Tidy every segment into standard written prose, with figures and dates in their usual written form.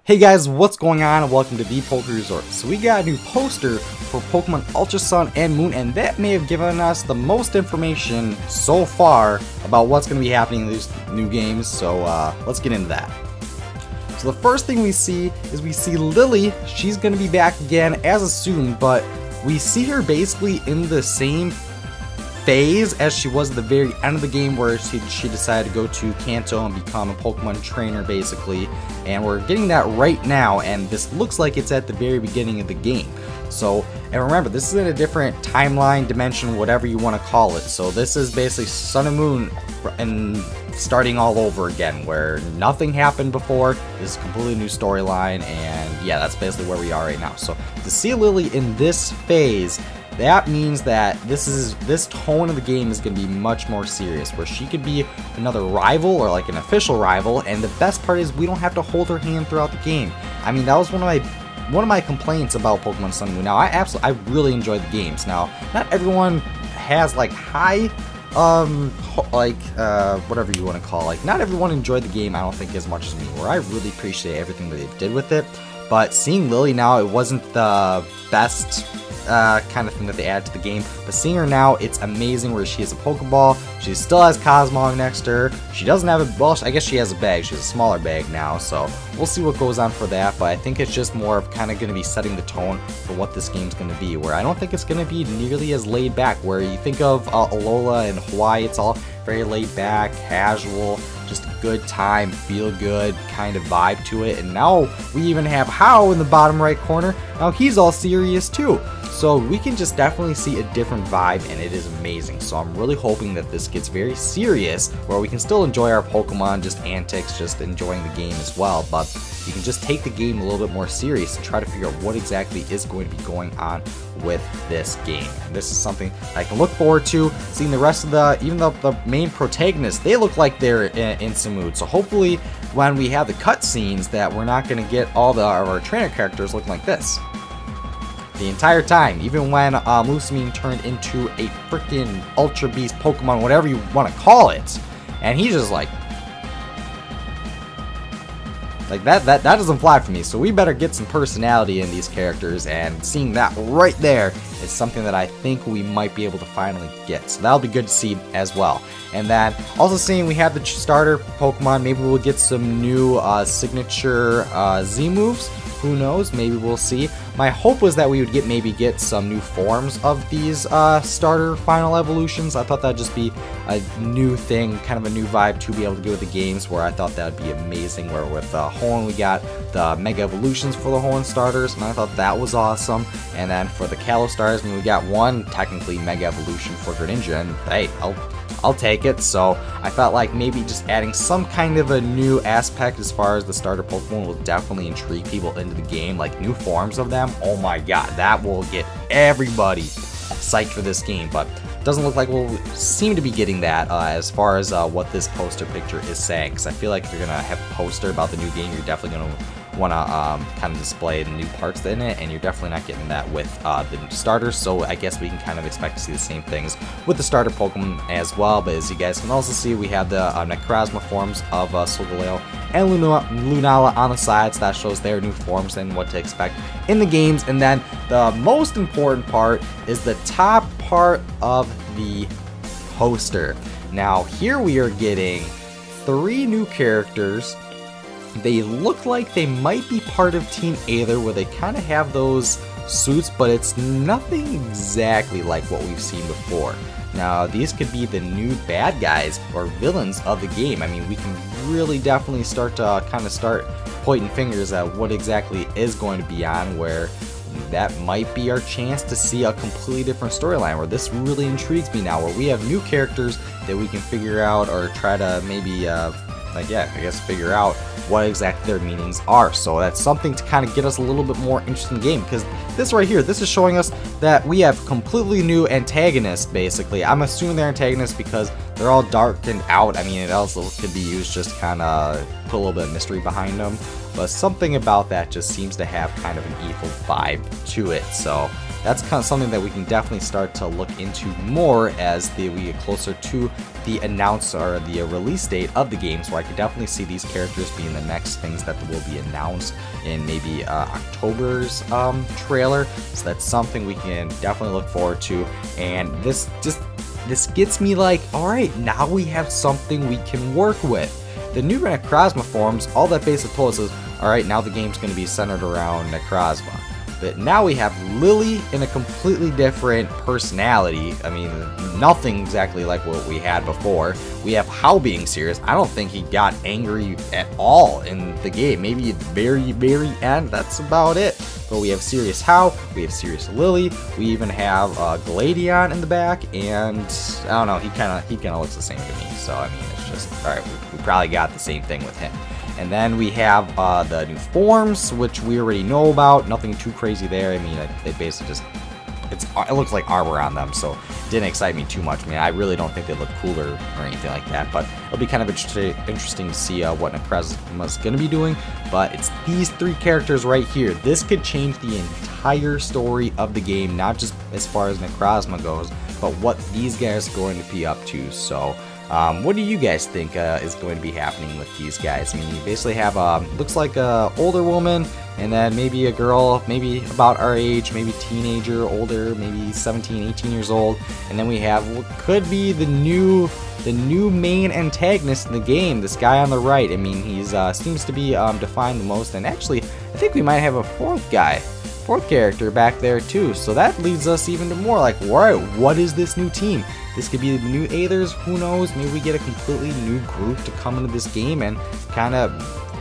Hey guys, what's going on, and welcome to the Poke Resort. So we got a new poster for Pokemon Ultra Sun and Moon, and that may have given us the most information so far about what's going to be happening in these new games, so let's get into that. So the first thing we see is we see Lily. She's going to be back again as assumed, but we see her basically in the same phase as she was at the very end of the game, where she decided to go to Kanto and become a Pokemon trainer basically, and we're getting that right now, and this looks like it's at the very beginning of the game. So, and remember, this is in a different timeline, dimension, whatever you want to call it. So this is basically Sun and Moon and starting all over again, where nothing happened before. This is a completely new storyline, and yeah, that's basically where we are right now. So to see Lily in this phase, that means that this tone of the game is going to be much more serious, where she could be another rival, or like an official rival, and the best part is we don't have to hold her hand throughout the game. I mean, that was one of my complaints about Pokemon Sun and Moon. Now, I really enjoy the games. Now, not everyone has like high, whatever you want to call it. Like, not everyone enjoyed the game, I don't think, as much as me, where I really appreciate everything that they did with it. But seeing Lily now, it wasn't the best kind of thing that they add to the game, but seeing her now, it's amazing, where she has a Pokeball, she still has Cosmog next to her, she doesn't have a, well, I guess she has a bag, she has a smaller bag now, so we'll see what goes on for that, but I think it's just more of kind of going to be setting the tone for what this game's going to be, where I don't think it's going to be nearly as laid back, where you think of Alola and Hawaii, it's all very laid back, casual, just a good time, feel good kind of vibe to it, and now we even have How in the bottom right corner. Now he's all serious too. So we can just definitely see a different vibe, and it is amazing. So I'm really hoping that this gets very serious, where we can still enjoy our Pokemon, just antics, just enjoying the game as well, but you can just take the game a little bit more serious and try to figure out what exactly is going to be going on with this game. And this is something I can look forward to, seeing the rest of even the main protagonists, they look like they're in some mood. So hopefully when we have the cutscenes, that we're not going to get all of our trainer characters looking like this the entire time, even when Lusamine turned into a freaking Ultra Beast Pokemon, whatever you want to call it, and he's just like that doesn't fly for me. So we better get some personality in these characters, and seeing that right there is something that I think we might be able to finally get. So that'll be good to see as well. And then also seeing we have the starter Pokemon, maybe we'll get some new signature Z moves. Who knows? Maybe we'll see. My hope was that we would maybe get some new forms of these starter final evolutions. I thought that'd just be a new thing, kind of a new vibe to be able to get with the games, where I thought that would be amazing, where with Horn we got the Mega Evolutions for the Horn starters, and I thought that was awesome. And then for the Kalos starters, I mean, we got one technically Mega Evolution for Greninja, and hey, I'll take it. So I felt like maybe just adding some kind of a new aspect as far as the starter Pokemon will definitely intrigue people into the game, like new forms of them. Oh my god, that will get everybody psyched for this game, but it doesn't look like we'll seem to be getting that as far as what this poster picture is saying, because I feel like if you're going to have a poster about the new game, you're definitely going to want to kind of display the new parts in it, and you're definitely not getting that with the starters. So I guess we can kind of expect to see the same things with the starter Pokemon as well. But as you guys can also see, we have the Necrozma forms of Solgaleo and Lunala on the sides. That shows their new forms and what to expect in the games. And then the most important part is the top part of the poster. Now here we are getting 3 new characters. They look like they might be part of Team Aether, where they kind of have those suits, but it's nothing exactly like what we've seen before. Now, these could be the new bad guys or villains of the game. I mean, we can really definitely start pointing fingers at what exactly is going to be on, where that might be our chance to see a completely different storyline, where this really intrigues me now, where we have new characters that we can figure out, or try to maybe figure out what exactly their meanings are. So that's something to kind of get us a little bit more interested in the game, because this right here, this is showing us that we have completely new antagonists, basically. I'm assuming they're antagonists because they're all darkened out. I mean, it also could be used just kind of put a little bit of mystery behind them, but something about that just seems to have kind of an evil vibe to it. So that's kind of something that we can definitely start to look into more as we get closer to the announce or the release date of the game. So I could definitely see these characters being the next things that will be announced in maybe October's trailer. So that's something we can definitely look forward to. And this gets me like, all right, now we have something we can work with. The new Necrozma forms, all that basically told us is, all right, now the game's going to be centered around Necrozma. But now we have Lily in a completely different personality. I mean, nothing exactly like what we had before. We have Hao being serious. I don't think he got angry at all in the game. Maybe at the very end, that's about it. But we have serious Hao, we have serious Lily, we even have Gladion in the back, and I don't know, he kind of looks the same to me. So I mean, it's just, all right, we probably got the same thing with him. And then we have the new forms, which we already know about. Nothing too crazy there. I mean, they basically just, it looks like armor on them, so it didn't excite me too much. I mean, I really don't think they look cooler or anything like that, but it'll be kind of interesting to see what Necrozma's going to be doing. But it's these three characters right here. This could change the entire story of the game, not just as far as Necrozma goes, but what these guys are going to be up to. So what do you guys think is going to be happening with these guys? I mean, you basically have looks like a older woman, and then maybe a girl, maybe about our age, maybe teenager, older, maybe 17, 18 years old, and then we have what could be the new main antagonist in the game, this guy on the right. I mean, he's seems to be defined the most, and actually, I think we might have a fourth character back there too. So that leads us even to more like, alright, what is this new team? This could be the new Aethers, who knows? Maybe we get a completely new group to come into this game and kind of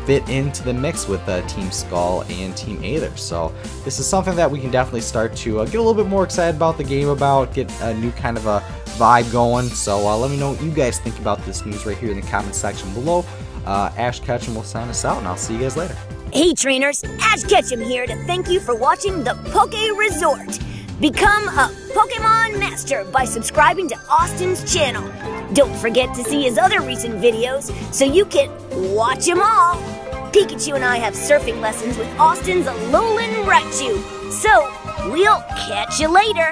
fit into the mix with Team Skull and Team Aether. So this is something that we can definitely start to get a little bit more excited about the game, get a new kind of a vibe going. So let me know what you guys think about this news right here in the comment section below. Ash Ketchum will sign us out, and I'll see you guys later. Hey trainers, Ash Ketchum here to thank you for watching the Poke Resort. Become a Pokemon Master by subscribing to Austin's channel. Don't forget to see his other recent videos so you can watch them all. Pikachu and I have surfing lessons with Austin's Alolan Raichu. So, we'll catch you later.